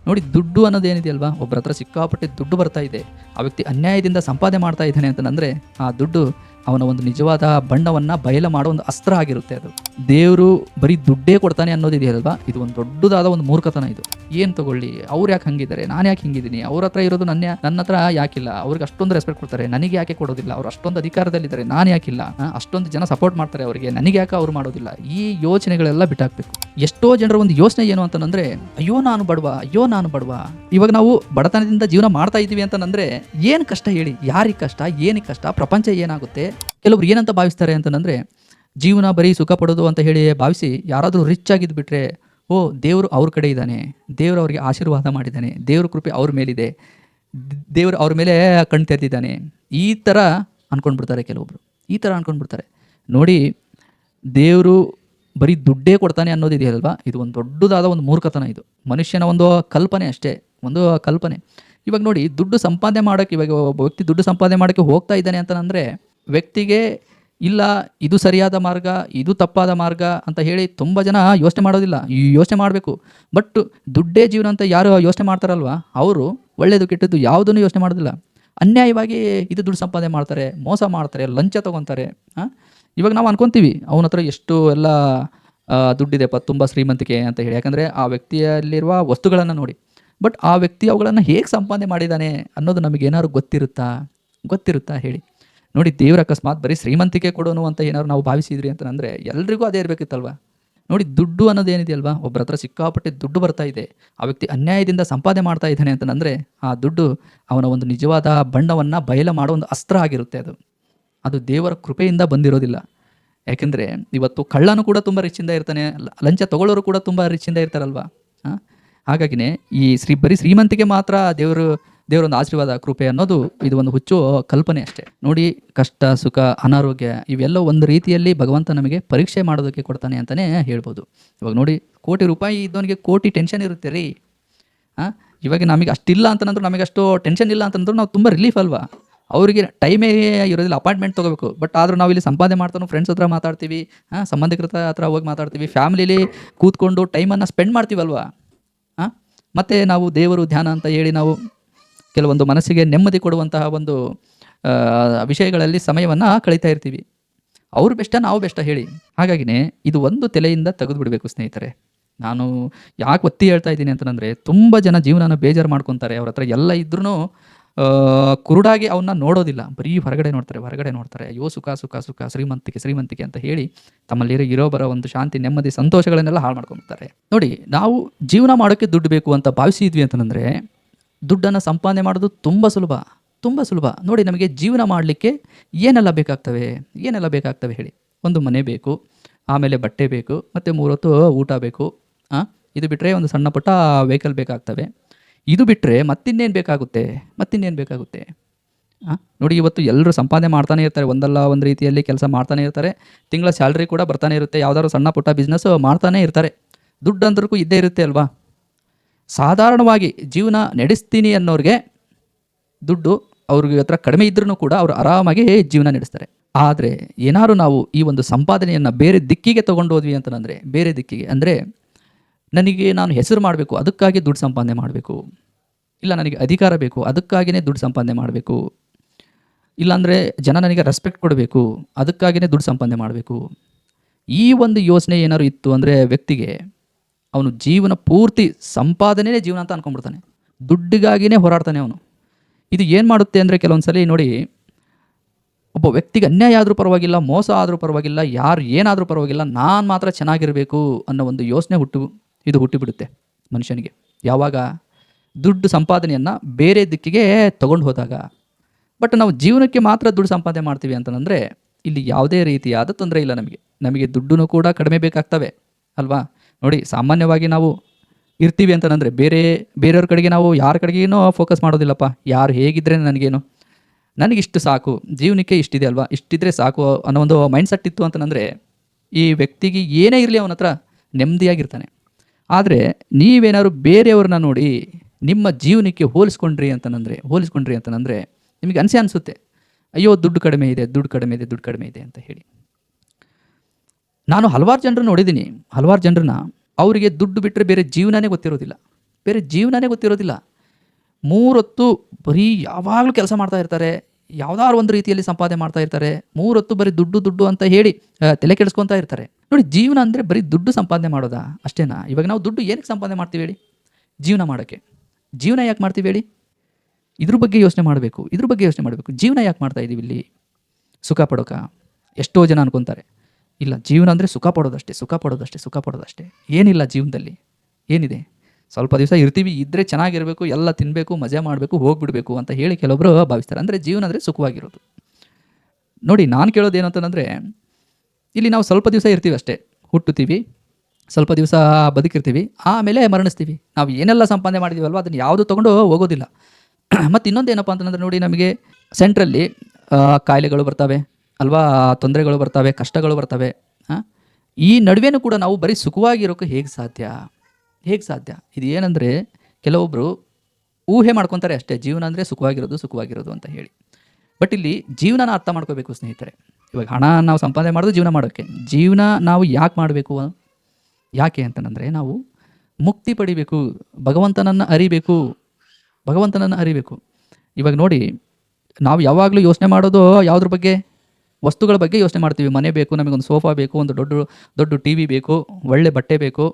ನೋಡಿ, ದುಡ್ಡು ಅನ್ನೋದೇನಿದೆಯಲ್ವಾ, ಒಬ್ಬರ ಹತ್ರ ಸಿಕ್ಕಾಪಟ್ಟೆ ದುಡ್ಡು ಬರ್ತಾ ಇದೆ, ಆ ವ್ಯಕ್ತಿ ಅನ್ಯಾಯದಿಂದ ಸಂಪಾದನೆ ಮಾಡ್ತಾ ಇದ್ದಾನೆ ಅಂತಂದರೆ ಆ ದುಡ್ಡು ಅವನ ಒಂದು ನಿಜವಾದ ಬಣ್ಣವನ್ನು ಬಯಲು ಮಾಡೋ ಒಂದು ಅಸ್ತ್ರ ಆಗಿರುತ್ತೆ. ಅದು ದೇವರು ಬರೀ ದುಡ್ಡೇ ಕೊಡ್ತಾನೆ ಅನ್ನೋದಿದೆಯಲ್ವಾ, ಇದು ಒಂದು ದೊಡ್ಡದಾದ ಒಂದು ಮೂರ್ಖತನ. ಇದು ಏನು ತಗೊಳ್ಳಿ, ಅವ್ರು ಯಾಕೆ ಹಂಗಿದ್ದಾರೆ, ನಾನು ಯಾಕೆ ಹಿಂಗಿದ್ದೀನಿ, ಅವ್ರ ಹತ್ರ ಇರೋದು ನನ್ನ ಹತ್ರ ಯಾಕಿಲ್ಲ, ಅವ್ರಿಗೆ ಅಷ್ಟೊಂದು ರೆಸ್ಪೆಕ್ಟ್ ಕೊಡ್ತಾರೆ, ನನಗೆ ಯಾಕೆ ಕೊಡೋದಿಲ್ಲ, ಅವ್ರು ಅಷ್ಟೊಂದು ಅಧಿಕಾರದಲ್ಲಿದ್ದಾರೆ, ನಾನು ಯಾಕಿಲ್ಲ, ಅಷ್ಟೊಂದು ಜನ ಸಪೋರ್ಟ್ ಮಾಡ್ತಾರೆ ಅವರಿಗೆ, ನನಗೆ ಯಾಕೆ ಅವ್ರು ಮಾಡೋದಿಲ್ಲ, ಈ ಯೋಚನೆಗಳೆಲ್ಲ ಬಿಟ್ಟಾಕ್ಬೇಕು. ಎಷ್ಟೋ ಜನರ ಒಂದು ಯೋಚನೆ ಏನು ಅಂತಂದ್ರೆ, ಅಯ್ಯೋ ನಾನು ಬಡವ. ಇವಾಗ ನಾವು ಬಡತನದಿಂದ ಜೀವನ ಮಾಡ್ತಾ ಇದ್ದೀವಿ ಅಂತಂದ್ರೆ ಏನು ಕಷ್ಟ ಹೇಳಿ, ಯಾರಿಗೆ ಕಷ್ಟ, ಏನಕ್ಕೆ ಕಷ್ಟ, ಪ್ರಪಂಚ ಏನಾಗುತ್ತೆ. ಕೆಲವ್ರು ಏನಂತ ಭಾವಿಸ್ತಾರೆ ಅಂತಂದ್ರೆ, ಜೀವನ ಬರೀ ಸುಖ ಪಡೋದು ಅಂತ ಹೇಳಿ ಭಾವಿಸಿ ಯಾರಾದರೂ ರಿಚ್ ಆಗಿದ್ದು ಬಿಟ್ರೆ, ಓ ದೇವರು ಅವ್ರ ಕಡೆ ಇದ್ದಾನೆ, ದೇವರು ಅವ್ರಿಗೆ ಆಶೀರ್ವಾದ ಮಾಡಿದ್ದಾನೆ, ದೇವ್ರ ಕೃಪೆ ಅವ್ರ ಮೇಲಿದೆ, ದೇವರು ಅವ್ರ ಮೇಲೆ ಕಣ್ ತೆರೆದಿದ್ದಾನೆ, ಈ ಥರ ಅನ್ಕೊಂಡ್ಬಿಡ್ತಾರೆ. ಕೆಲವೊಬ್ರು ಈ ಥರ ಅನ್ಕೊಂಡ್ಬಿಡ್ತಾರೆ. ನೋಡಿ, ದೇವರು ಬರೀ ದುಡ್ಡೇ ಕೊಡ್ತಾನೆ ಅನ್ನೋದಿದೆಯಲ್ವಾ, ಇದು ಒಂದು ದೊಡ್ಡದಾದ ಒಂದು ಮೂರ್ಖತನ. ಇದು ಮನುಷ್ಯನ ಒಂದು ಕಲ್ಪನೆ ಅಷ್ಟೇ, ಒಂದು ಕಲ್ಪನೆ. ಇವಾಗ ನೋಡಿ, ದುಡ್ಡು ಸಂಪಾದನೆ ಮಾಡೋಕ್ಕೆ, ಇವಾಗ ಒಬ್ಬ ವ್ಯಕ್ತಿ ದುಡ್ಡು ಸಂಪಾದನೆ ಮಾಡೋಕ್ಕೆ ಹೋಗ್ತಾ ಇದ್ದಾನೆ ಅಂತಂದರೆ ವ್ಯಕ್ತಿಗೆ ಇಲ್ಲ ಇದು ಸರಿಯಾದ ಮಾರ್ಗ, ಇದು ತಪ್ಪಾದ ಮಾರ್ಗ ಅಂತ ಹೇಳಿ ತುಂಬ ಜನ ಯೋಚನೆ ಮಾಡೋದಿಲ್ಲ. ಯೋಚನೆ ಮಾಡಬೇಕು, ಬಟ್ ದುಡ್ಡೇ ಜೀವನ ಅಂತ ಯಾರು ಯೋಚನೆ ಮಾಡ್ತಾರಲ್ವ, ಅವರು ಒಳ್ಳೆಯದು ಕೆಟ್ಟದ್ದು ಯಾವುದನ್ನು ಯೋಚನೆ ಮಾಡೋದಿಲ್ಲ. ಅನ್ಯಾಯವಾಗಿ ಇದು ದುಡ್ಡು ಸಂಪಾದನೆ ಮಾಡ್ತಾರೆ, ಮೋಸ ಮಾಡ್ತಾರೆ, ಲಂಚ ತೊಗೊತಾರೆ. ಇವಾಗ ನಾವು ಅನ್ಕೊತೀವಿ ಅವನ ಹತ್ರ ಎಷ್ಟು ಎಲ್ಲ ದುಡ್ಡಿದೆಪ್ಪ, ತುಂಬ ಶ್ರೀಮಂತಿಕೆ ಅಂತ ಹೇಳಿ, ಯಾಕಂದರೆ ಆ ವ್ಯಕ್ತಿಯಲ್ಲಿರುವ ವಸ್ತುಗಳನ್ನು ನೋಡಿ. ಬಟ್ ಆ ವ್ಯಕ್ತಿ ಅವುಗಳನ್ನು ಹೇಗೆ ಸಂಪಾದನೆ ಮಾಡಿದ್ದಾನೆ ಅನ್ನೋದು ನಮಗೇನಾದ್ರು ಗೊತ್ತಿರುತ್ತಾ ಹೇಳಿ. ನೋಡಿ, ದೇವ್ರ ಅಕಸ್ಮಾತ್ ಬರೀ ಶ್ರೀಮಂತಿಕೆ ಕೊಡೋನು ಅಂತ ಏನಾದ್ರು ನಾವು ಭಾವಿಸಿದ್ರಿ ಅಂತಂದರೆ ಎಲ್ರಿಗೂ ಅದೇ ಇರಬೇಕಿತ್ತಲ್ವ. ನೋಡಿ, ದುಡ್ಡು ಅನ್ನೋದೇನಿದೆಯಲ್ವಾ, ಒಬ್ಬರ ಹತ್ರ ಸಿಕ್ಕಾಪಟ್ಟೆ ದುಡ್ಡು ಬರ್ತಾ ಇದೆ, ಆ ವ್ಯಕ್ತಿ ಅನ್ಯಾಯದಿಂದ ಸಂಪಾದನೆ ಮಾಡ್ತಾ ಇದ್ದಾನೆ ಅಂತಂದರೆ ಆ ದುಡ್ಡು ಅವನ ಒಂದು ನಿಜವಾದ ಬಣ್ಣವನ್ನು ಬಯಲು ಮಾಡೋ ಒಂದು ಅಸ್ತ್ರ ಆಗಿರುತ್ತೆ. ಅದು ದೇವರ ಕೃಪೆಯಿಂದ ಬಂದಿರೋದಿಲ್ಲ. ಯಾಕೆಂದರೆ ಇವತ್ತು ಕಳ್ಳನು ಕೂಡ ತುಂಬ ರಿಚ್ಚಿಂದ ಇರ್ತಾನೆ, ಲಂಚ ತಗೊಳ್ಳೋರು ಕೂಡ ತುಂಬ ರಿಚ್ಚಿಂದ ಇರ್ತಾರಲ್ವ. ಹಾಗಾಗಿನೇ ಈ ಬರೀ ಶ್ರೀಮಂತಿಗೆ ಮಾತ್ರ ದೇವರೊಂದು ಆಶೀರ್ವಾದ, ಕೃಪೆ ಅನ್ನೋದು ಇದು ಒಂದು ಹುಚ್ಚು ಕಲ್ಪನೆ ಅಷ್ಟೇ. ನೋಡಿ, ಕಷ್ಟ, ಸುಖ, ಅನಾರೋಗ್ಯ ಇವೆಲ್ಲ ಒಂದು ರೀತಿಯಲ್ಲಿ ಭಗವಂತ ನಮಗೆ ಪರೀಕ್ಷೆ ಮಾಡೋದಕ್ಕೆ ಕೊಡ್ತಾನೆ ಅಂತಲೇ ಹೇಳ್ಬೋದು. ಇವಾಗ ನೋಡಿ, ಕೋಟಿ ರೂಪಾಯಿ ಇದ್ದವನಿಗೆ ಕೋಟಿ ಟೆನ್ಷನ್ ಇರುತ್ತೆ ರೀ. ಇವಾಗ ನಮಗೆ ಅಷ್ಟಿಲ್ಲ ಅಂತಂದ್ರೂ, ನಮಗೆ ಅಷ್ಟು ಟೆನ್ಷನ್ ಇಲ್ಲ ಅಂತಂದ್ರೂ ನಾವು ತುಂಬ ರಿಲೀಫ್ ಅಲ್ವಾ. ಅವರಿಗೆ ಟೈಮೇ ಇರೋದಿಲ್ಲ, ಅಪಾಯಿಂಟ್ಮೆಂಟ್ ತೊಗೋಬೇಕು. ಬಟ್ ಆದರೂ ನಾವು ಇಲ್ಲಿ ಸಂಪಾದನೆ ಮಾಡ್ತಾನೋ, ಫ್ರೆಂಡ್ಸ್ ಹತ್ರ ಮಾತಾಡ್ತೀವಿ, ಸಂಬಂಧಿಕರ ಹತ್ರ ಹೋಗಿ ಮಾತಾಡ್ತೀವಿ, ಫ್ಯಾಮಿಲಿಲಿ ಕೂತ್ಕೊಂಡು ಟೈಮನ್ನು ಸ್ಪೆಂಡ್ ಮಾಡ್ತೀವಲ್ವಾ. ಮತ್ತು ನಾವು ದೇವರು ಧ್ಯಾನ ಅಂತ ಹೇಳಿ ನಾವು ಕೆಲವೊಂದು ಮನಸ್ಸಿಗೆ ನೆಮ್ಮದಿ ಕೊಡುವಂತಹ ಒಂದು ವಿಷಯಗಳಲ್ಲಿ ಸಮಯವನ್ನು ಕಳೀತಾ ಇರ್ತೀವಿ. ಅವ್ರು ಬೆಸ್ಟ, ನಾವು ಬೆಸ್ಟ ಹೇಳಿ. ಹಾಗಾಗಿನೇ ಇದು ಒಂದು ತಲೆಯಿಂದ ತೆಗೆದು ಬಿಡಬೇಕು ಸ್ನೇಹಿತರೆ. ನಾನು ಯಾಕೆ ಒತ್ತಿ ಹೇಳ್ತಾ ಇದ್ದೀನಿ ಅಂತಂದರೆ, ತುಂಬ ಜನ ಜೀವನನ ಬೇಜಾರು ಮಾಡ್ಕೊತಾರೆ. ಅವ್ರ ಹತ್ರ ಎಲ್ಲ ಇದ್ರೂ ಕುರುಡಾಗಿ ಅವನ್ನ ನೋಡೋದಿಲ್ಲ, ಬರೀ ಹೊರಗಡೆ ನೋಡ್ತಾರೆ. ಅಯ್ಯೋ ಸುಖ, ಶ್ರೀಮಂತಿಕೆ ಅಂತ ಹೇಳಿ ತಮ್ಮಲ್ಲಿ ಬರೋ ಒಂದು ಶಾಂತಿ, ನೆಮ್ಮದಿ, ಸಂತೋಷಗಳನ್ನೆಲ್ಲ ಹಾಳು ಮಾಡ್ಕೊಂಡ್ಬಿಡ್ತಾರೆ. ನೋಡಿ, ನಾವು ಜೀವನ ಮಾಡೋಕ್ಕೆ ದುಡ್ಡು ಬೇಕು ಅಂತ ಭಾವಿಸಿದ್ವಿ ಅಂತಂದರೆ ದುಡ್ಡನ್ನು ಸಂಪಾದನೆ ಮಾಡೋದು ತುಂಬ ಸುಲಭ. ನೋಡಿ, ನಮಗೆ ಜೀವನ ಮಾಡಲಿಕ್ಕೆ ಏನೆಲ್ಲ ಬೇಕಾಗ್ತವೆ ಹೇಳಿ. ಒಂದು ಮನೆ ಬೇಕು, ಆಮೇಲೆ ಬಟ್ಟೆ ಬೇಕು, ಮತ್ತು 3 ಹೊತ್ತು ಊಟ ಬೇಕು. ಇದು ಬಿಟ್ಟರೆ ಒಂದು ಸಣ್ಣ ಪುಟ್ಟ ವೆಹಿಕಲ್ ಬೇಕಾಗ್ತವೆ. ಇದು ಬಿಟ್ಟರೆ ಮತ್ತಿನ್ನೇನು ಬೇಕಾಗುತ್ತೆ. ನೋಡಿ, ಇವತ್ತು ಎಲ್ಲರೂ ಸಂಪಾದನೆ ಮಾಡ್ತಾನೆ ಇರ್ತಾರೆ, ಒಂದಲ್ಲ ಒಂದು ರೀತಿಯಲ್ಲಿ ಕೆಲಸ ಮಾಡ್ತಾನೆ ಇರ್ತಾರೆ, ತಿಂಗಳ ಸ್ಯಾಲ್ರಿ ಕೂಡ ಬರ್ತಾನೆ ಇರುತ್ತೆ, ಯಾವ್ದಾದ್ರು ಸಣ್ಣ ಪುಟ್ಟ ಬಿಸ್ನೆಸ್ ಮಾಡ್ತಾನೆ ಇರ್ತಾರೆ. ದುಡ್ಡು ಅಂದ್ರೂ ಇದ್ದೇ ಇರುತ್ತೆ ಅಲ್ವಾ. ಸಾಧಾರಣವಾಗಿ ಜೀವನ ನಡೆಸ್ತೀನಿ ಅನ್ನೋರಿಗೆ ದುಡ್ಡು ಅವ್ರಿಗೆ ಹತ್ರ ಕಡಿಮೆ ಇದ್ರೂ ಕೂಡ ಅವರು ಆರಾಮಾಗಿ ಜೀವನ ನಡೆಸ್ತಾರೆ. ಆದರೆ ಏನಾದ್ರು ನಾವು ಈ ಒಂದು ಸಂಪಾದನೆಯನ್ನು ಬೇರೆ ದಿಕ್ಕಿಗೆ ತೊಗೊಂಡು ಹೋದ್ವಿ ಅಂತಂದರೆ, ಬೇರೆ ದಿಕ್ಕಿಗೆ ಅಂದರೆ, ನಾನು ಹೆಸರು ಮಾಡಬೇಕು, ಅದಕ್ಕಾಗಿ ದುಡ್ಡು ಸಂಪಾದನೆ ಮಾಡಬೇಕು, ಇಲ್ಲ ನನಗೆ ಅಧಿಕಾರ ಬೇಕು, ಅದಕ್ಕಾಗಿಯೇ ದುಡ್ಡು ಸಂಪಾದನೆ ಮಾಡಬೇಕು, ಇಲ್ಲಾಂದರೆ ಜನ ನನಗೆ ರೆಸ್ಪೆಕ್ಟ್ ಕೊಡಬೇಕು, ಅದಕ್ಕಾಗಿಯೇ ದುಡ್ಡು ಸಂಪಾದನೆ ಮಾಡಬೇಕು. ಈ ಒಂದು ಯೋಚನೆ ಏನಾದ್ರು ಇತ್ತು ಅಂದರೆ ವ್ಯಕ್ತಿಗೆ, ಅವನು ಜೀವನ ಪೂರ್ತಿ ಸಂಪಾದನೆಯೇ ಜೀವನ ಅಂತ ಅಂದ್ಕೊಂಡ್ಬಿಡ್ತಾನೆ, ದುಡ್ಡಿಗಾಗಿಯೇ ಹೋರಾಡ್ತಾನೆ ಅವನು. ಇದು ಏನು ಮಾಡುತ್ತೆ ಅಂದರೆ, ಕೆಲವೊಂದು ಸಲ ನೋಡಿ, ಒಬ್ಬ ವ್ಯಕ್ತಿಗೆ ಅನ್ಯಾಯ ಆದರೂ ಪರವಾಗಿಲ್ಲ, ಮೋಸ ಆದರೂ ಪರವಾಗಿಲ್ಲ, ಯಾರು ಏನಾದರೂ ಪರವಾಗಿಲ್ಲ, ನಾನು ಮಾತ್ರ ಚೆನ್ನಾಗಿರಬೇಕು ಅನ್ನೋ ಒಂದು ಯೋಚನೆ ಹುಟ್ಟಿಬಿಡುತ್ತೆ ಮನುಷ್ಯನಿಗೆ. ಯಾವಾಗ ದುಡ್ಡು ಸಂಪಾದನೆಯನ್ನು ಬೇರೆ ದಿಕ್ಕಿಗೆ ತೊಗೊಂಡು ಹೋದಾಗ. ಬಟ್ ನಾವು ಜೀವನಕ್ಕೆ ಮಾತ್ರ ದುಡ್ಡು ಸಂಪಾದನೆ ಮಾಡ್ತೀವಿ ಅಂತಂದರೆ ಇಲ್ಲಿ ಯಾವುದೇ ರೀತಿಯಾದ ತೊಂದರೆ ಇಲ್ಲ. ನಮಗೆ ದುಡ್ಡು ಕೂಡ ಕಡಿಮೆ ಬೇಕಾಗ್ತವೆ ಅಲ್ವಾ. ನೋಡಿ, ಸಾಮಾನ್ಯವಾಗಿ ನಾವು ಇರ್ತೀವಿ ಅಂತಂದರೆ ಬೇರೆಯವ್ರ ಕಡೆಗೆ ನಾವು ಯಾರ ಕಡೆಗೇನೋ ಫೋಕಸ್ ಮಾಡೋದಿಲ್ಲಪ್ಪ. ಯಾರು ಹೇಗಿದ್ದರೆ ನನಗಿಷ್ಟು ಸಾಕು, ಜೀವನಕ್ಕೆ ಇಷ್ಟಿದೆ ಅಲ್ವಾ, ಇಷ್ಟಿದ್ರೆ ಸಾಕು ಅನ್ನೋ ಒಂದು ಮೈಂಡ್ಸೆಟ್ ಇತ್ತು ಅಂತಂದರೆ ಈ ವ್ಯಕ್ತಿಗೆ ಏನೇ ಇರಲಿ ಅವನ ಹತ್ರ ನೆಮ್ಮದಿಯಾಗಿರ್ತಾನೆ. ಆದರೆ ನೀವೇನಾದ್ರು ಬೇರೆಯವ್ರನ್ನ ನೋಡಿ ನಿಮ್ಮ ಜೀವನಕ್ಕೆ ಹೋಲಿಸ್ಕೊಂಡ್ರಿ ಅಂತಂದರೆ ನಿಮಗೆ ಅನಿಸುತ್ತೆ, ಅಯ್ಯೋ ದುಡ್ಡು ಕಡಿಮೆ ಇದೆ ಅಂತ ಹೇಳಿ. ನಾನು ಹಲವಾರು ಜನರನ್ನ ನೋಡಿದ್ದೀನಿ, ಅವರಿಗೆ ದುಡ್ಡು ಬಿಟ್ಟರೆ ಬೇರೆ ಜೀವನನೇ ಗೊತ್ತಿರೋದಿಲ್ಲ. ಬೇರೆ ಜೀವನನೇ ಗೊತ್ತಿರೋದಿಲ್ಲ. 3 ಹೊತ್ತು ಬರೀ ಯಾವಾಗಲೂ ಕೆಲಸ ಮಾಡ್ತಾ ಇರ್ತಾರೆ, ಯಾವುದಾದ್ರು ಒಂದು ರೀತಿಯಲ್ಲಿ ಸಂಪಾದನೆ ಮಾಡ್ತಾ ಇರ್ತಾರೆ. 3 ಹೊತ್ತು ಬರೀ ದುಡ್ಡು ದುಡ್ಡು ಅಂತ ಹೇಳಿ ತಲೆ ಕೆಡಿಸ್ಕೊತಾ ಇರ್ತಾರೆ. ನೋಡಿ, ಜೀವನ ಅಂದರೆ ಬರೀ ದುಡ್ಡು ಸಂಪಾದನೆ ಮಾಡೋದಾ? ಅಷ್ಟೇನಾ? ಇವಾಗ ನಾವು ದುಡ್ಡು ಏನಕ್ಕೆ ಸಂಪಾದನೆ ಮಾಡ್ತೀವಿ ಹೇಳಿ? ಜೀವನ ಮಾಡೋಕ್ಕೆ. ಜೀವನ ಯಾಕೆ ಮಾಡ್ತೀವಿ ಹೇಳಿ? ಇದ್ರ ಬಗ್ಗೆ ಯೋಚನೆ ಮಾಡಬೇಕು, ಇದ್ರ ಬಗ್ಗೆ ಯೋಚನೆ ಮಾಡಬೇಕು. ಜೀವನ ಯಾಕೆ ಮಾಡ್ತಾ ಇದ್ದೀವಿ ಇಲ್ಲಿ? ಸುಖ ಪಡೋಕ? ಎಷ್ಟೋ ಜನ ಅನ್ಕೊತಾರೆ, ಇಲ್ಲ ಜೀವನ ಅಂದರೆ ಸುಖ ಪಡೋದಷ್ಟೇ, ಸುಖ ಪಡೋದಷ್ಟೇ, ಸುಖ ಪಡೋದಷ್ಟೇ. ಏನಿಲ್ಲ ಜೀವನದಲ್ಲಿ. ಏನಿದೆ? ಸ್ವಲ್ಪ ದಿವಸ ಇರ್ತೀವಿ, ಇದ್ದರೆ ಚೆನ್ನಾಗಿರಬೇಕು, ಎಲ್ಲ ತಿನ್ನಬೇಕು, ಮಜಾ ಮಾಡಬೇಕು, ಹೋಗ್ಬಿಡಬೇಕು ಅಂತ ಹೇಳಿ ಕೆಲವೊಬ್ಬರು ಭಾವಿಸ್ತಾರೆ. ಅಂದರೆ ಜೀವನ ಅಂದರೆ ಸುಖವಾಗಿರೋದು. ನೋಡಿ, ನಾನು ಕೇಳೋದೇನು ಅಂತಂದರೆ, ಇಲ್ಲಿ ನಾವು ಸ್ವಲ್ಪ ದಿವಸ ಇರ್ತೀವಿ ಅಷ್ಟೇ. ಹುಟ್ಟುತ್ತೀವಿ, ಸ್ವಲ್ಪ ದಿವಸ ಬದುಕಿರ್ತೀವಿ, ಆಮೇಲೆ ಮರಣಿಸ್ತೀವಿ. ನಾವು ಏನೆಲ್ಲ ಸಂಪಾದನೆ ಮಾಡಿದ್ದೀವಲ್ವ ಅದನ್ನು ಯಾವುದು ತೊಗೊಂಡು ಹೋಗೋದಿಲ್ಲ. ಮತ್ತು ಇನ್ನೊಂದು ಏನಪ್ಪ ಅಂತಂದರೆ, ನೋಡಿ, ನಮಗೆ ಸೆಂಟ್ರಲ್ಲಿ ಕಾಯಿಲೆಗಳು ಬರ್ತವೆ ಅಲ್ವಾ, ತೊಂದರೆಗಳು ಬರ್ತವೆ, ಕಷ್ಟಗಳು ಬರ್ತವೆ. ಈ ನಡುವೆನೂ ಕೂಡ ನಾವು ಬರೀ ಸುಖವಾಗಿರೋಕ್ಕೆ ಹೇಗೆ ಸಾಧ್ಯ? ಹೇಗೆ ಸಾಧ್ಯ? ಇದು ಏನಂದರೆ, ಕೆಲವೊಬ್ಬರು ಊಹೆ ಮಾಡ್ಕೊತಾರೆ ಅಷ್ಟೇ, ಜೀವನ ಅಂದರೆ ಸುಖವಾಗಿರೋದು, ಸುಖವಾಗಿರೋದು ಅಂತ ಹೇಳಿ. ಬಟ್ ಇಲ್ಲಿ ಜೀವನನ ಅರ್ಥ ಮಾಡ್ಕೋಬೇಕು ಸ್ನೇಹಿತರೆ. ಇವಾಗ ಹಣ ನಾವು ಸಂಪಾದನೆ ಮಾಡೋದು ಜೀವನ ಮಾಡೋಕ್ಕೆ. ಜೀವನ ನಾವು ಯಾಕೆ ಮಾಡಬೇಕು? ಯಾಕೆ ಅಂತಂದರೆ, ನಾವು ಮುಕ್ತಿ ಪಡಿಬೇಕು, ಭಗವಂತನನ್ನು ಅರಿಬೇಕು, ಭಗವಂತನನ್ನು ಅರಿಬೇಕು. ಇವಾಗ ನೋಡಿ, ನಾವು ಯಾವಾಗಲೂ ಯೋಚನೆ ಮಾಡೋದು ಯಾವುದ್ರ ಬಗ್ಗೆ? ವಸ್ತುಗಳ ಬಗ್ಗೆ ಯೋಚನೆ ಮಾಡ್ತೀವಿ. ಮನೆ ಬೇಕು, ನಮಗೊಂದು ಸೋಫಾ ಬೇಕು, ಒಂದು ದೊಡ್ಡ ಟಿ ವಿ ಬೇಕು, ಒಳ್ಳೆ ಬಟ್ಟೆ ಬೇಕು,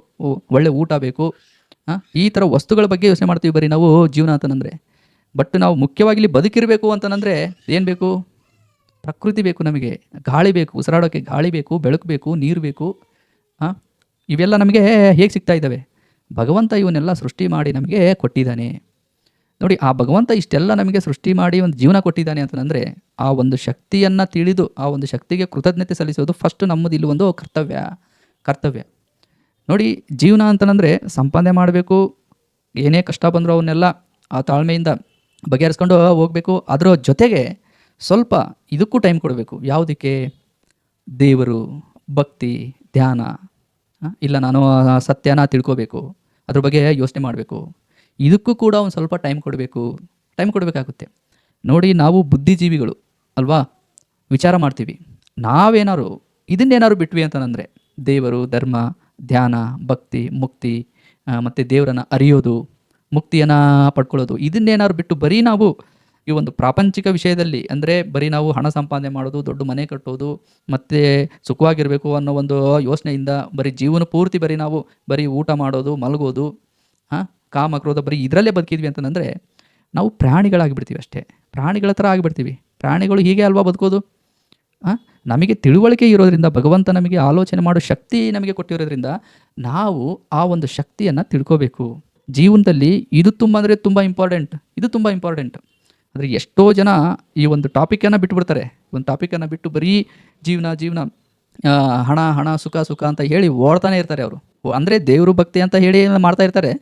ಒಳ್ಳೆ ಊಟ ಬೇಕು. ಈ ಥರ ವಸ್ತುಗಳ ಬಗ್ಗೆ ಯೋಚನೆ ಮಾಡ್ತೀವಿ ಬರೀ ನಾವು ಜೀವನ ಅಂತಂದರೆ. ಬಟ್ ನಾವು ಮುಖ್ಯವಾಗಿ ಇಲ್ಲಿ ಬದುಕಿರಬೇಕು ಅಂತಂದರೆ ಏನು ಬೇಕು? ಪ್ರಕೃತಿ ಬೇಕು, ನಮಗೆ ಗಾಳಿ ಬೇಕು, ಉಸಿರಾಡೋಕ್ಕೆ ಗಾಳಿ ಬೇಕು, ಬೆಳಕು ಬೇಕು, ನೀರು ಬೇಕು. ಇವೆಲ್ಲ ನಮಗೆ ಹೇಗೆ ಸಿಗ್ತಾ ಇದ್ದಾವೆ? ಭಗವಂತ ಇವನ್ನೆಲ್ಲ ಸೃಷ್ಟಿ ಮಾಡಿ ನಮಗೆ ಕೊಟ್ಟಿದ್ದಾನೆ. ನೋಡಿ, ಆ ಭಗವಂತ ಇಷ್ಟೆಲ್ಲ ನಮಗೆ ಸೃಷ್ಟಿ ಮಾಡಿ ಒಂದು ಜೀವನ ಕೊಟ್ಟಿದ್ದಾನೆ ಅಂತಂದರೆ, ಆ ಒಂದು ಶಕ್ತಿಯನ್ನು ತಿಳಿದು ಆ ಒಂದು ಶಕ್ತಿಗೆ ಕೃತಜ್ಞತೆ ಸಲ್ಲಿಸೋದು ಫಸ್ಟ್ ನಮ್ಮದು ಇಲ್ಲಿ ಒಂದು ಕರ್ತವ್ಯ. ನೋಡಿ, ಜೀವನ ಅಂತಂದರೆ ಸಂಪಾದನೆ ಮಾಡಬೇಕು, ಏನೇ ಕಷ್ಟ ಬಂದರೂ ಅವನ್ನೆಲ್ಲ ಆ ತಾಳ್ಮೆಯಿಂದ ಬಗೆಹರಿಸ್ಕೊಂಡು ಹೋಗಬೇಕು. ಅದರ ಜೊತೆಗೆ ಸ್ವಲ್ಪ ಇದಕ್ಕೂ ಟೈಮ್ ಕೊಡಬೇಕು. ಯಾವುದಕ್ಕೆ? ದೇವರು, ಭಕ್ತಿ, ಧ್ಯಾನ. ಇಲ್ಲ, ನಾನು ಸತ್ಯನ ತಿಳ್ಕೋಬೇಕು, ಅದ್ರ ಬಗ್ಗೆ ಯೋಚನೆ ಮಾಡಬೇಕು. ಇದಕ್ಕೂ ಕೂಡ ಒಂದು ಸ್ವಲ್ಪ ಟೈಮ್ ಕೊಡಬೇಕಾಗುತ್ತೆ. ನೋಡಿ, ನಾವು ಬುದ್ಧಿಜೀವಿಗಳು ಅಲ್ವಾ, ವಿಚಾರ ಮಾಡ್ತೀವಿ. ನಾವೇನಾದ್ರು ಇದನ್ನೇನಾದ್ರು ಬಿಟ್ವಿ ಅಂತಂದರೆ, ದೇವರು, ಧರ್ಮ, ಧ್ಯಾನ, ಭಕ್ತಿ, ಮುಕ್ತಿ, ಮತ್ತು ದೇವರನ್ನು ಅರಿಯೋದು, ಮುಕ್ತಿಯನ್ನು ಪಡ್ಕೊಳ್ಳೋದು, ಇದನ್ನೇನಾದ್ರು ಬಿಟ್ಟು ಬರೀ ನಾವು ಈ ಒಂದು ಪ್ರಾಪಂಚಿಕ ವಿಷಯದಲ್ಲಿ, ಅಂದರೆ ಬರೀ ನಾವು ಹಣ ಸಂಪಾದನೆ ಮಾಡೋದು, ದೊಡ್ಡ ಮನೆ ಕಟ್ಟೋದು, ಮತ್ತು ಸುಖವಾಗಿರಬೇಕು ಅನ್ನೋ ಒಂದು ಯೋಚನೆಯಿಂದ ಬರೀ ಜೀವನ ಪೂರ್ತಿ ನಾವು ಬರೀ ಊಟ ಮಾಡೋದು, ಮಲಗೋದು, ಕಾಮ, ಕ್ರೋಧ, ಬರೀ ಇದರಲ್ಲೇ ಬದುಕಿದ್ವಿ ಅಂತಂದರೆ ನಾವು ಪ್ರಾಣಿಗಳಾಗಿಬಿಡ್ತೀವಿ ಅಷ್ಟೇ. ಪ್ರಾಣಿಗಳ ಥರ ಆಗಿಬಿಡ್ತೀವಿ. ಪ್ರಾಣಿಗಳು ಹೀಗೆ ಅಲ್ವಾ ಬದುಕೋದು? ನಮಗೆ ತಿಳುವಳಿಕೆ ಇರೋದ್ರಿಂದ, ಭಗವಂತ ನಮಗೆ ಆಲೋಚನೆ ಮಾಡೋ ಶಕ್ತಿ ನಮಗೆ ಕೊಟ್ಟಿರೋದ್ರಿಂದ ನಾವು ಆ ಒಂದು ಶಕ್ತಿಯನ್ನು ತಿಳ್ಕೋಬೇಕು. ಜೀವನದಲ್ಲಿ ಇದು ತುಂಬ ಇಂಪಾರ್ಟೆಂಟ್. ಆದರೆ ಎಷ್ಟೋ ಜನ ಈ ಒಂದು ಟಾಪಿಕನ್ನು ಬಿಟ್ಟುಬಿಡ್ತಾರೆ. ಒಂದು ಟಾಪಿಕನ್ನು ಬಿಟ್ಟು ಬರೀ ಜೀವನ, ಹಣ, ಸುಖ ಅಂತ ಹೇಳಿ ಓಡ್ತಾನೆ ಇರ್ತಾರೆ ಅವರು. ಅಂದರೆ ದೇವರು, ಭಕ್ತಿ ಅಂತ ಹೇಳಿ ಮಾಡ್ತಾ ಇರ್ತಾರೆ.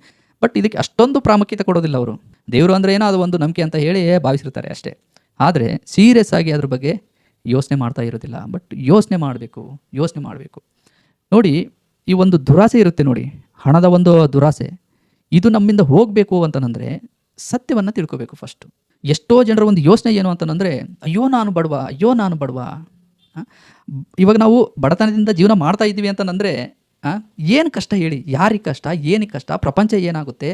ಬಟ್ ಇದಕ್ಕೆ ಅಷ್ಟೊಂದು ಪ್ರಾಮುಖ್ಯತೆ ಕೊಡೋದಿಲ್ಲ ಅವರು. ದೇವರು ಅಂದರೆ ಏನೋ ಅದು ಒಂದು ನಂಬಿಕೆ ಅಂತ ಹೇಳಿ ಭಾವಿಸಿರ್ತಾರೆ ಅಷ್ಟೇ. ಆದರೆ ಸೀರಿಯಸ್ ಆಗಿ ಅದ್ರ ಬಗ್ಗೆ ಯೋಚನೆ ಮಾಡ್ತಾ ಇರೋದಿಲ್ಲ. ಬಟ್ ಯೋಚನೆ ಮಾಡಬೇಕು. ನೋಡಿ, ಈ ಒಂದು ದುರಾಸೆ ಇರುತ್ತೆ ನೋಡಿ, ಹಣದ ಒಂದು ದುರಾಸೆ, ಇದು ನಮ್ಮಿಂದ ಹೋಗಬೇಕು ಅಂತಂದರೆ ಸತ್ಯವನ್ನು ತಿಳ್ಕೋಬೇಕು ಫಸ್ಟು. ಎಷ್ಟೋ ಜನರ ಒಂದು ಯೋಚನೆ ಏನು ಅಂತಂದರೆ, ಅಯ್ಯೋ ನಾನು ಬಡವ. ಇವಾಗ ನಾವು ಬಡತನದಿಂದ ಜೀವನ ಮಾಡ್ತಾ ಇದ್ದೀವಿ ಅಂತಂದರೆ ಏನು ಕಷ್ಟ ಹೇಳಿ? ಯಾರಿಗೆ ಕಷ್ಟ? ಏನಕ್ಕೆ ಕಷ್ಟ? ಪ್ರಪಂಚ ಏನಾಗುತ್ತೆ?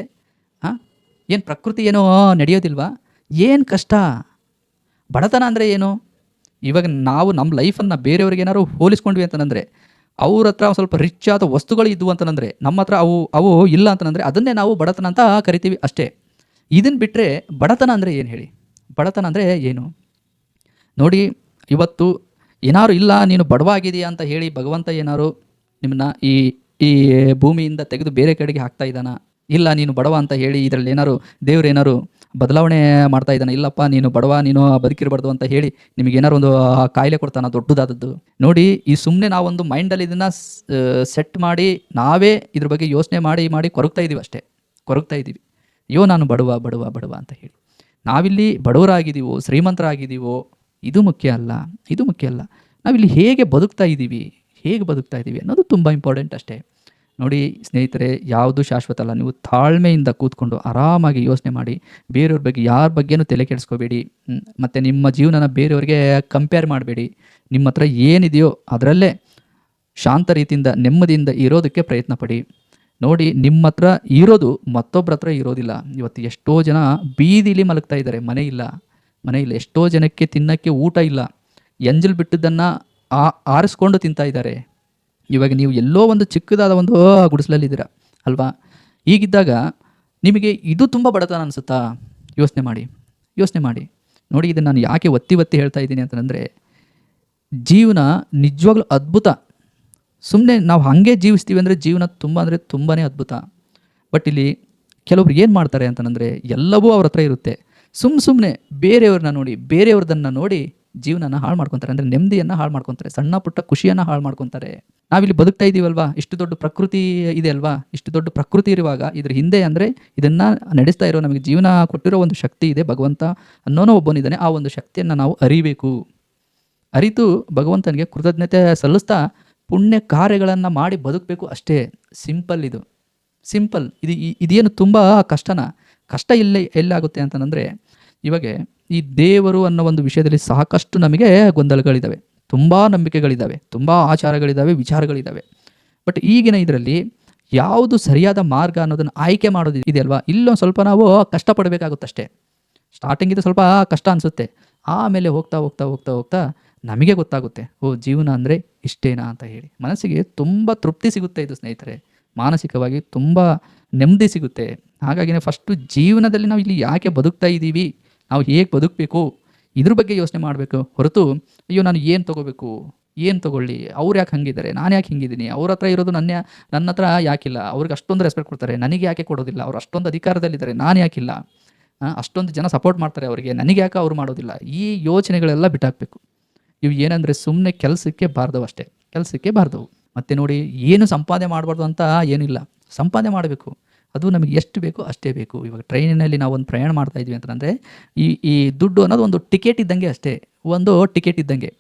ಏನು ಪ್ರಕೃತಿ ಏನೋ ನಡೆಯೋದಿಲ್ವಾ? ಏನು ಕಷ್ಟ? ಬಡತನ ಅಂದರೆ ಏನು? ಇವಾಗ ನಾವು ನಮ್ಮ ಲೈಫನ್ನು ಬೇರೆಯವ್ರಿಗೆ ಏನಾದ್ರು ಹೋಲಿಸ್ಕೊಂಡ್ವಿ ಅಂತಂದರೆ, ಅವ್ರ ಹತ್ರ ಸ್ವಲ್ಪ ರಿಚ್ ಆದ ವಸ್ತುಗಳು ಇದ್ವು ಅಂತಂದರೆ, ನಮ್ಮ ಹತ್ರ ಅವು ಇಲ್ಲ ಅಂತಂದರೆ ಅದನ್ನೇ ನಾವು ಬಡತನ ಅಂತ ಕರಿತೀವಿ ಅಷ್ಟೇ. ಇದನ್ನು ಬಿಟ್ಟರೆ ಬಡತನ ಅಂದರೆ ಏನು ಹೇಳಿ? ಬಡತನ ಅಂದರೆ ಏನು? ನೋಡಿ, ಇವತ್ತು ಏನಾರು ಇಲ್ಲ ನೀನು ಬಡವಾಗಿದೆಯಾ ಅಂತ ಹೇಳಿ ಭಗವಂತ ಏನಾರು ನಿಮ್ಮನ್ನ ಈ ಭೂಮಿಯಿಂದ ತೆಗೆದು ಬೇರೆ ಕಡೆಗೆ ಹಾಕ್ತಾ ಇದ್ದಾನ? ಇಲ್ಲ, ನೀನು ಬಡವ ಅಂತ ಹೇಳಿ ಇದರಲ್ಲಿ ಏನಾರು ದೇವ್ರು ಏನಾರು ಬದಲಾವಣೆ ಮಾಡ್ತಾ ಇದ್ದಾನೆ? ಇಲ್ಲಪ್ಪ, ನೀನು ಬಡವ, ನೀನು ಬದುಕಿರಬಾರ್ದು ಅಂತ ಹೇಳಿ ನಿಮಗೇನಾರು ಒಂದು ಕಾಯಿಲೆ ಕೊಡ್ತಾನ ದೊಡ್ಡದಾದದ್ದು? ನೋಡಿ, ಈ ಸುಮ್ಮನೆ ನಾವೊಂದು ಮೈಂಡಲ್ಲಿ ಇದನ್ನು ಸೆಟ್ ಮಾಡಿ ನಾವೇ ಇದ್ರ ಬಗ್ಗೆ ಯೋಚನೆ ಮಾಡಿ ಕೊರಗ್ತಾ ಇದ್ದೀವಿ. ಅಯ್ಯೋ ನಾನು ಬಡವ ಅಂತ ಹೇಳಿ. ನಾವಿಲ್ಲಿ ಬಡವರಾಗಿದ್ದೀವೋ ಶ್ರೀಮಂತರಾಗಿದ್ದೀವೋ ಇದು ಮುಖ್ಯ ಅಲ್ಲ. ನಾವಿಲ್ಲಿ ಹೇಗೆ ಬದುಕ್ತಾ ಇದ್ದೀವಿ ಅನ್ನೋದು ತುಂಬ ಇಂಪಾರ್ಟೆಂಟ್ ಅಷ್ಟೇ. ನೋಡಿ ಸ್ನೇಹಿತರೆ, ಯಾವುದು ಶಾಶ್ವತ ಅಲ್ಲ. ನೀವು ತಾಳ್ಮೆಯಿಂದ ಕೂತ್ಕೊಂಡು ಆರಾಮಾಗಿ ಯೋಚನೆ ಮಾಡಿ, ಬೇರೆಯವ್ರ ಬಗ್ಗೆ ಯಾರ ಬಗ್ಗೆನೂ ತಲೆ ಕೆಡಿಸ್ಕೋಬೇಡಿ. ಮತ್ತು ನಿಮ್ಮ ಜೀವನನ ಬೇರೆಯವ್ರಿಗೆ ಕಂಪೇರ್ ಮಾಡಬೇಡಿ. ನಿಮ್ಮ ಹತ್ರ ಏನಿದೆಯೋ ಅದರಲ್ಲೇ ಶಾಂತ ರೀತಿಯಿಂದ ನೆಮ್ಮದಿಯಿಂದ ಇರೋದಕ್ಕೆ ಪ್ರಯತ್ನ ಪಡಿ. ನೋಡಿ, ನಿಮ್ಮ ಹತ್ರ ಇರೋದು ಮತ್ತೊಬ್ಬರ ಹತ್ರ ಇರೋದಿಲ್ಲ. ಇವತ್ತು ಎಷ್ಟೋ ಜನ ಬೀದಿಲಿ ಮಲಗ್ತಾ ಇದ್ದಾರೆ, ಮನೆ ಇಲ್ಲ. ಎಷ್ಟೋ ಜನಕ್ಕೆ ತಿನ್ನಕ್ಕೆ ಊಟ ಇಲ್ಲ. ಎಂಜಲು ಬಿಟ್ಟದ್ದನ್ನು ಆರಿಸ್ಕೊಂಡು ತಿಂತಾ ಇದ್ದಾರೆ. ಇವಾಗ ನೀವು ಎಲ್ಲೋ ಒಂದು ಚಿಕ್ಕದಾದ ಒಂದು ಗುಡಿಸಲಲ್ಲಿದ್ದೀರಾ ಅಲ್ವಾ? ಹೀಗಿದ್ದಾಗ ನಿಮಗೆ ಇದು ತುಂಬ ಬಡತನ ಅನಿಸುತ್ತಾ? ಯೋಚನೆ ಮಾಡಿ. ನೋಡಿ, ಇದನ್ನು ನಾನು ಯಾಕೆ ಒತ್ತಿ ಹೇಳ್ತಾ ಇದ್ದೀನಿ ಅಂತಂದರೆ, ಜೀವನ ನಿಜವಾಗ್ಲೂ ಅದ್ಭುತ. ಸುಮ್ಮನೆ ನಾವು ಹಾಗೆ ಜೀವಿಸ್ತೀವಿ ಅಂದರೆ ಜೀವನ ತುಂಬಾ ಅದ್ಭುತ. ಬಟ್ ಇಲ್ಲಿ ಕೆಲವ್ರು ಏನು ಮಾಡ್ತಾರೆ ಅಂತಂದರೆ, ಎಲ್ಲವೂ ಅವ್ರ ಹತ್ರ ಇರುತ್ತೆ. ಸುಮ್ಮನೆ ಬೇರೆಯವ್ರದನ್ನು ನೋಡಿ ಜೀವನನ ಹಾಳು ಮಾಡ್ಕೊತಾರೆ. ಅಂದರೆ ನೆಮ್ಮದಿಯನ್ನು ಹಾಳು ಮಾಡ್ಕೊತಾರೆ, ಸಣ್ಣ ಪುಟ್ಟ ಖುಷಿಯನ್ನು ಹಾಳು ಮಾಡ್ಕೊತಾರೆ. ನಾವಿಲ್ಲಿ ಬದುಕ್ತಾ ಇದ್ದೀವಲ್ವಾ, ಇಷ್ಟು ದೊಡ್ಡ ಪ್ರಕೃತಿ ಇದೆ ಅಲ್ವಾ, ಇಷ್ಟು ದೊಡ್ಡ ಪ್ರಕೃತಿ ಇರುವಾಗ ಇದ್ರ ಹಿಂದೆ ಅಂದರೆ ಇದನ್ನು ನಡೆಸ್ತಾ ಇರೋ ನಮಗೆ ಜೀವನ ಕೊಟ್ಟಿರೋ ಒಂದು ಶಕ್ತಿ ಇದೆ, ಭಗವಂತ ಅನ್ನೋನೋ ಒಬ್ಬನಿದ್ದಾನೆ. ಆ ಒಂದು ಶಕ್ತಿಯನ್ನು ನಾವು ಅರಿತು ಭಗವಂತನಿಗೆ ಕೃತಜ್ಞತೆ ಸಲ್ಲಿಸ್ತಾ ಪುಣ್ಯ ಕಾರ್ಯಗಳನ್ನು ಮಾಡಿ ಬದುಕಬೇಕು ಅಷ್ಟೇ. ಸಿಂಪಲ್. ಇದೇನು ತುಂಬ ಕಷ್ಟ ಎಲ್ಲಾಗುತ್ತೆ ಅಂತಂದರೆ, ಇವಾಗ ಈ ದೇವರು ಅನ್ನೋ ಒಂದು ವಿಷಯದಲ್ಲಿ ಸಾಕಷ್ಟು ನಮಗೆ ಗೊಂದಲಗಳಿದ್ದಾವೆ, ತುಂಬ ನಂಬಿಕೆಗಳಿದ್ದಾವೆ, ತುಂಬ ಆಚಾರಗಳಿದ್ದಾವೆ, ವಿಚಾರಗಳಿದ್ದಾವೆ. ಬಟ್ ಈಗಿನ ಇದರಲ್ಲಿ ಯಾವುದು ಸರಿಯಾದ ಮಾರ್ಗ ಅನ್ನೋದನ್ನು ಆಯ್ಕೆ ಮಾಡೋದು ಇದೆಯಲ್ವಾ, ಇಲ್ಲೊಂದು ಸ್ವಲ್ಪ ನಾವು ಕಷ್ಟಪಡಬೇಕಾಗುತ್ತಷ್ಟೇ. ಸ್ಟಾರ್ಟಿಂಗ್ ಇದು ಸ್ವಲ್ಪ ಕಷ್ಟ ಅನಿಸುತ್ತೆ, ಆಮೇಲೆ ಹೋಗ್ತಾ ನಮಗೆ ಗೊತ್ತಾಗುತ್ತೆ, ಜೀವನ ಅಂದರೆ ಇಷ್ಟೇನಾ ಅಂತ ಹೇಳಿ. ಮನಸ್ಸಿಗೆ ತುಂಬ ತೃಪ್ತಿ ಸಿಗುತ್ತೆ ಇದು ಸ್ನೇಹಿತರೆ, ಮಾನಸಿಕವಾಗಿ ತುಂಬ ನೆಮ್ಮದಿ ಸಿಗುತ್ತೆ. ಹಾಗಾಗಿನೇ ಫಸ್ಟು ಜೀವನದಲ್ಲಿ ನಾವು ಇಲ್ಲಿ ಯಾಕೆ ಬದುಕ್ತಾ ಇದ್ದೀವಿ, ನಾವು ಹೇಗೆ ಬದುಕಬೇಕು, ಇದ್ರ ಬಗ್ಗೆ ಯೋಚನೆ ಮಾಡಬೇಕು ಹೊರತು, ಅಯ್ಯೋ ನಾನು ಏನು ತೊಗೊಳ್ಳಿ, ಅವ್ರು ಯಾಕೆ ಹಂಗಿದ್ದಾರೆ, ನಾನು ಯಾಕೆ ಹಿಂಗಿದ್ದೀನಿ, ಅವ್ರ ಹತ್ರ ಇರೋದು ನನ್ನ ಹತ್ರ ಯಾಕಿಲ್ಲ, ಅವ್ರಿಗೆ ಅಷ್ಟೊಂದು ರೆಸ್ಪೆಕ್ಟ್ ಕೊಡ್ತಾರೆ, ನನಗೆ ಯಾಕೆ ಕೊಡೋದಿಲ್ಲ, ಅವ್ರು ಅಷ್ಟೊಂದು ಅಧಿಕಾರದಲ್ಲಿದ್ದಾರೆ, ನಾನು ಯಾಕಿಲ್ಲ, ಅಷ್ಟೊಂದು ಜನ ಸಪೋರ್ಟ್ ಮಾಡ್ತಾರೆ ಅವರಿಗೆ, ನನಗೆ ಯಾಕೆ ಅವ್ರು ಮಾಡೋದಿಲ್ಲ, ಈ ಯೋಚನೆಗಳೆಲ್ಲ ಬಿಟ್ಟಾಕಬೇಕು. ಇವು ಏನಂದರೆ ಸುಮ್ಮನೆ ಕೆಲಸಕ್ಕೆ ಬಾರ್ದವು. ಮತ್ತು ನೋಡಿ, ಏನು ಸಂಪಾದನೆ ಮಾಡಬಾರ್ದು ಅಂತ ಏನಿಲ್ಲ, ಸಂಪಾದನೆ ಮಾಡಬೇಕು. ಅದು ನಮಗೆ ಎಷ್ಟು ಬೇಕೋ ಅಷ್ಟೇ ಬೇಕು. ಇವಾಗ ಟ್ರೈನಿನಲ್ಲಿ ನಾವು ಒಂದು ಪ್ರಯಾಣ ಮಾಡ್ತಾ ಇದ್ವಿ ಅಂತಂದರೆ, ಈ ದುಡ್ಡು ಅನ್ನೋದು ಒಂದು ಟಿಕೆಟ್ ಇದ್ದಂಗೆ ಅಷ್ಟೇ, ಒಂದು ಟಿಕೆಟ್ ಇದ್ದಂಗೆ.